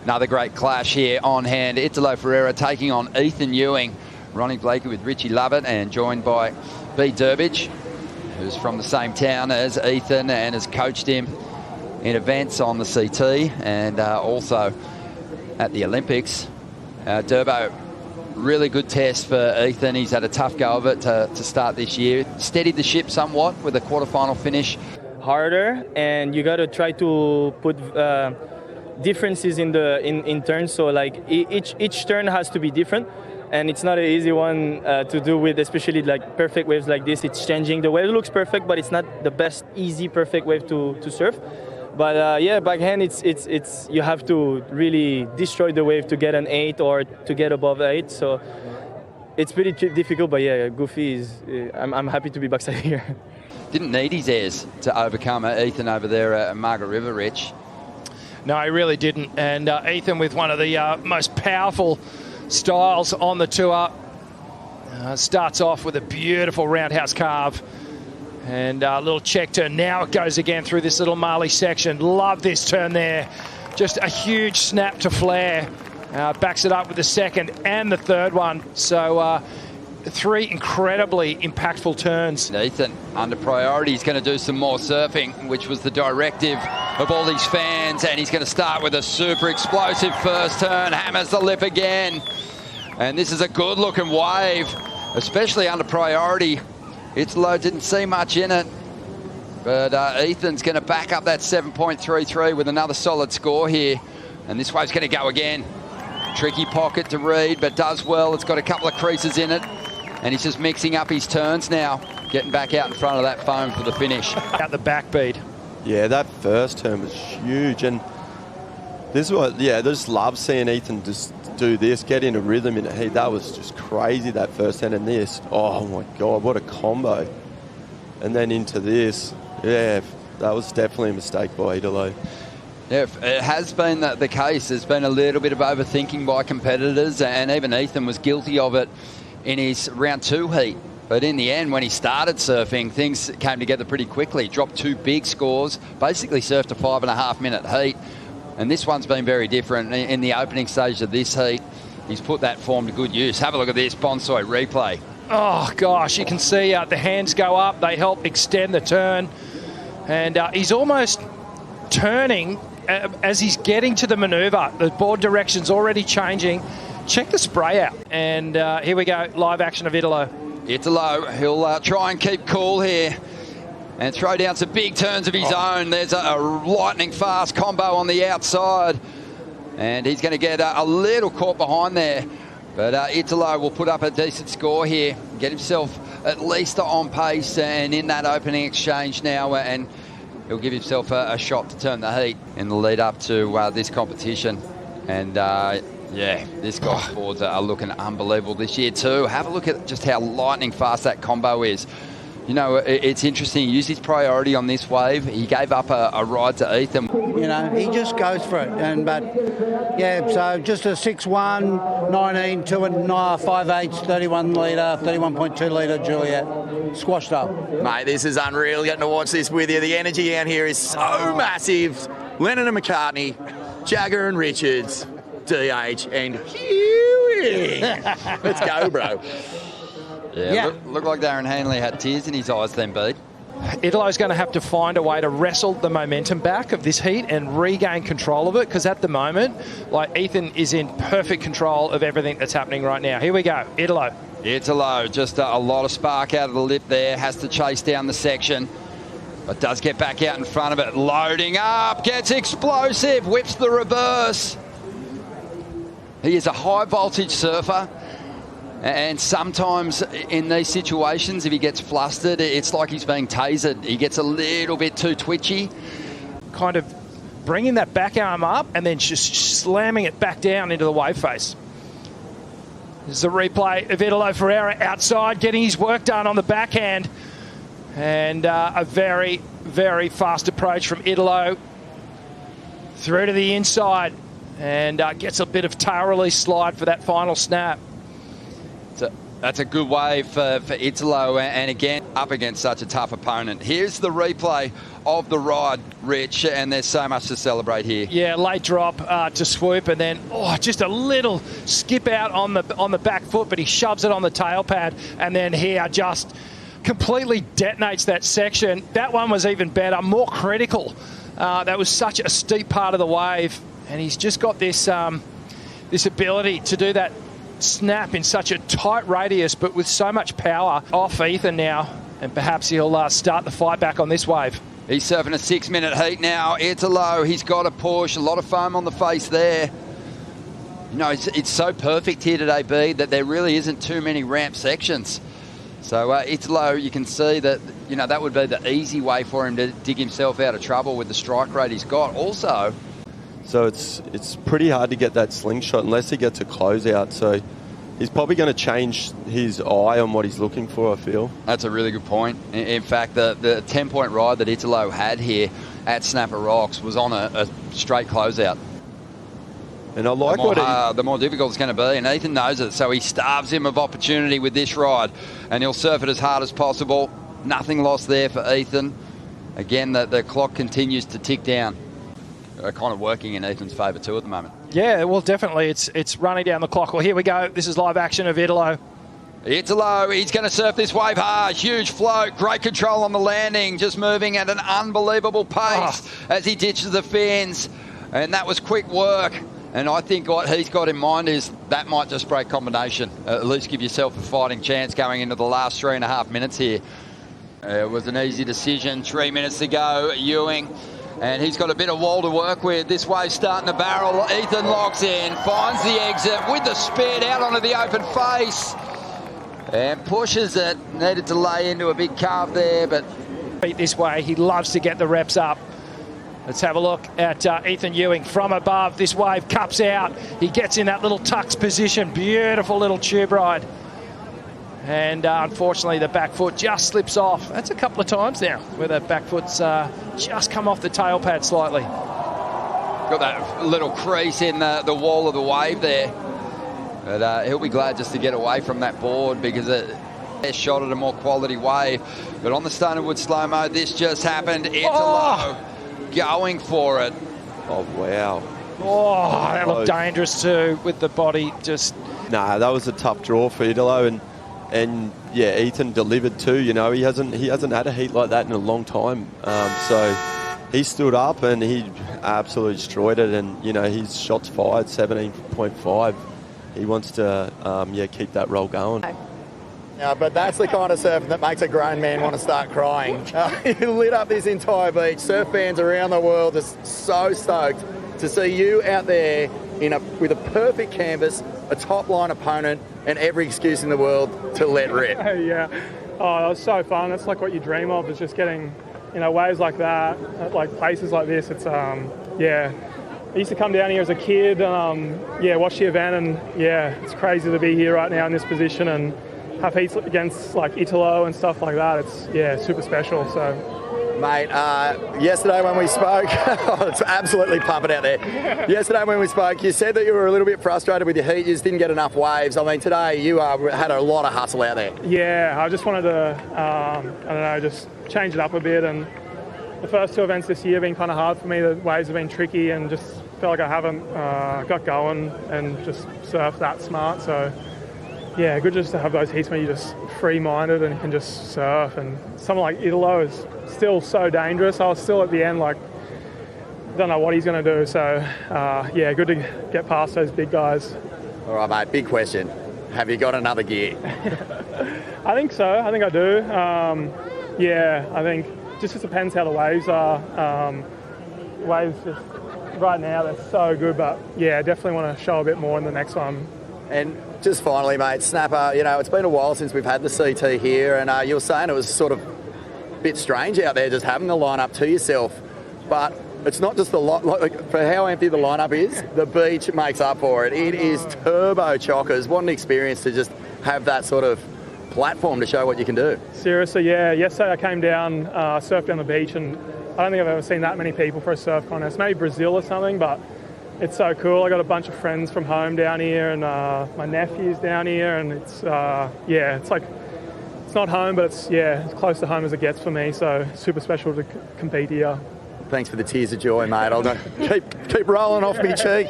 Another great clash here on hand. Italo Ferreira taking on E.Ewing. Ronnie Blakey with Richie Lovett and joined by B. Durbidge, who's from the same town as Ethan and has coached him in events on the CT and also at the Olympics. Durbo, really good test for Ethan. He's had a tough go of it to start this year. Steadied the ship somewhat with a quarterfinal finish. Harder, and you got to try to put differences in turns. So like each turn has to be different, and it's not an easy one to do with, especially like perfect waves like this. It's changing. The wave looks perfect, but it's not the best easy perfect wave to surf. But yeah, backhand, it's you have to really destroy the wave to get an 8 or to get above 8. So it's pretty difficult. But yeah, Goofy is. I'm happy to be backside here. Didn't need his airs to overcome Ethan over there at Margaret River, Rich. No, he really didn't. And Ethan with one of the most powerful styles on the tour. Starts off with a beautiful roundhouse carve and a little check turn. Now it goes again through this little Marley section. Love this turn there. Just a huge snap to flare. Backs it up with the second and the third one. So 3 incredibly impactful turns. Ethan, under priority, he's going to do some more surfing, which was the directive of all these fans, and he's going to start with a super explosive first turn, hammers the lip again. And this is a good-looking wave, especially under priority. Italo didn't see much in it, but Ethan's going to back up that 7.33 with another solid score here. And this wave's going to go again. Tricky pocket to read, but does well. It's got a couple of creases in it. And he's just mixing up his turns now, getting back out in front of that foam for the finish. Out the backbeat. Yeah, that first turn was huge. And this is what, I just love seeing Ethan just do this, get into rhythm in the heat. That was just crazy, that first turn. And this, oh my God, what a combo. And then into this, yeah, that was definitely a mistake by Italo. Yeah, it has been the case. There's been a little bit of overthinking by competitors, and even Ethan was guilty of it in his round 2 heat. But in the end, when he started surfing, things came together pretty quickly. Dropped 2 big scores, basically surfed a 5.5 minute heat. And this one's been very different. In the opening stage of this heat, he's put that form to good use. Have a look at this Bonsoy replay. Oh gosh, you can see the hands go up. They help extend the turn. And he's almost turning as he's getting to the maneuver. The board direction's already changing. Check the spray out. And here we go, live action of Italo. Italo, he'll try and keep cool here and throw down some big turns of his own. There's a lightning fast combo on the outside. And he's going to get a little caught behind there. But Italo will put up a decent score here, get himself at least on pace and in that opening exchange now. And he'll give himself a shot to turn the heat in the lead up to this competition. And yeah, this guy's boards are looking unbelievable this year too. Have a look at just how lightning fast that combo is. You know, it's interesting. He used his priority on this wave. He gave up a ride to Ethan. You know, he just goes for it. But yeah, so just a 6'1", 19, 2.5, 5/8, 31 litre, 31.2 litre Juliet. Squashed up. Mate, this is unreal getting to watch this with you. The energy out here is so massive. Lennon and McCartney, Jagger and Richards, DH and E.Ewing. Let's go, bro. Yeah. Looked like Darren Hanley had tears in his eyes then, Bede. Italo's going to have to find a way to wrestle the momentum back of this heat and regain control of it, because at the moment, like, Ethan is in perfect control of everything that's happening right now. Here we go, Italo. Italo, just a lot of spark out of the lip there, has to chase down the section, but does get back out in front of it. Loading up, gets explosive, whips the reverse. He is a high voltage surfer. And sometimes in these situations, if he gets flustered, it's like he's being tasered. He gets a little bit too twitchy. Kind of bringing that back arm up and then just slamming it back down into the wave face. This is a replay of Italo Ferreira outside, getting his work done on the backhand. And a very, very fast approach from Italo. Through to the inside and gets a bit of tail release slide for that final snap. That's a good wave for Italo, and again, up against such a tough opponent. Here's the replay of the ride, Rich, and there's so much to celebrate here. Yeah, late drop to swoop, and then just a little skip out on the back foot, but he shoves it on the tail pad, and then here just completely detonates that section. That one was even better, more critical. That was such a steep part of the wave, and he's just got this this ability to do that snap in such a tight radius, but with so much power. Off Ethan now, and perhaps he'll start the fight back on this wave. He's surfing a 6-minute heat now. Italo, he's got a push, a lot of foam on the face there. You know, it's so perfect here today, B, that there really isn't too many ramp sections. So Italo, you can see that, you know, that would be the easy way for him to dig himself out of trouble with the strike rate he's got. Also, so it's pretty hard to get that slingshot unless he gets a closeout. So he's probably going to change his eye on what he's looking for, I feel. That's a really good point. In fact, the 10-point ride that Italo had here at Snapper Rocks was on a straight closeout. And I like the more difficult it's going to be, and Ethan knows it, so he starves him of opportunity with this ride, and he'll surf it as hard as possible. Nothing lost there for Ethan. Again, the clock continues to tick down. Kind of working in Ethan's favour too at the moment. Yeah, well, definitely. It's running down the clock. Well, here we go. This is live action of Italo. Italo, he's going to surf this wave hard. Huge float, great control on the landing, just moving at an unbelievable pace as he ditches the fins. And that was quick work. And I think what he's got in mind is that might just break combination. At least give yourself a fighting chance going into the last 3.5 minutes here. It was an easy decision. 3 minutes to go. E.Ewing. And he's got a bit of wall to work with. This wave's starting to barrel. Ethan locks in, finds the exit with the speed out onto the open face. And pushes it. Needed to lay into a big carve there, but... This way, he loves to get the reps up. Let's have a look at Ethan E.Ewing from above. This wave cups out. He gets in that little tux position. Beautiful little tube ride. And unfortunately, the back foot just slips off. That's a couple of times now where the back foot's just come off the tail pad slightly. Got that little crease in the wall of the wave there. But he'll be glad just to get away from that board because it shot at a more quality wave. But on the Stonerwood slow-mo, this just happened. Italo going for it. Oh, wow. Oh, that looked dangerous too with the body just... Nah, that was a tough draw for Italo. And yeah, Ethan delivered too. You know, he hasn't had a heat like that in a long time. So he stood up and he absolutely destroyed it. And you know, his shots fired 17.5. He wants to keep that roll going. Yeah, but that's the kind of surfing that makes a grown man want to start crying. He lit up this entire beach. Surf fans around the world are so stoked to see you out there with a perfect canvas, a top-line opponent, and every excuse in the world to let rip. Yeah. Oh, that was so fun. That's like what you dream of, is just getting, waves like that, at like places like this. It's, I used to come down here as a kid, watch the event, and it's crazy to be here right now in this position and have heats against like Italo and stuff like that. It's, super special, so. Mate, yesterday when we spoke, it's absolutely pumping out there. Yesterday when we spoke, you said that you were a little bit frustrated with your heat. You just didn't get enough waves. I mean, today you had a lot of hustle out there. Yeah, I just wanted to, just change it up a bit. And the first two events this year have been kind of hard for me. The waves have been tricky and just feel like I haven't got going and just surfed that smart. So, yeah, good just to have those heats when you're just free-minded and you can just surf. And someone like Italo is still so dangerous. I was still at the end, like, don't know what he's going to do. So, good to get past those big guys. All right, mate, big question. Have you got another gear? I think so. I think I do. I think just depends how the waves are. Waves just right now, they're so good. But, definitely want to show a bit more in the next one. And just finally, mate, Snapper, it's been a while since we've had the CT here, and you were saying it was sort of a bit strange out there just having the lineup to yourself. But it's not just for how empty the lineup is, the beach makes up for it. It is turbo chockers. What an experience to just have that sort of platform to show what you can do. Seriously, yeah. Yesterday I came down, surfed down the beach, and I don't think I've ever seen that many people for a surf contest. Maybe Brazil or something, but it's so cool. I got a bunch of friends from home down here, and my nephew's down here, and it's it's like it's not home, but it's as close to home as it gets for me. So super special to compete here. Thanks for the tears of joy, mate. I'll keep rolling off me cheek.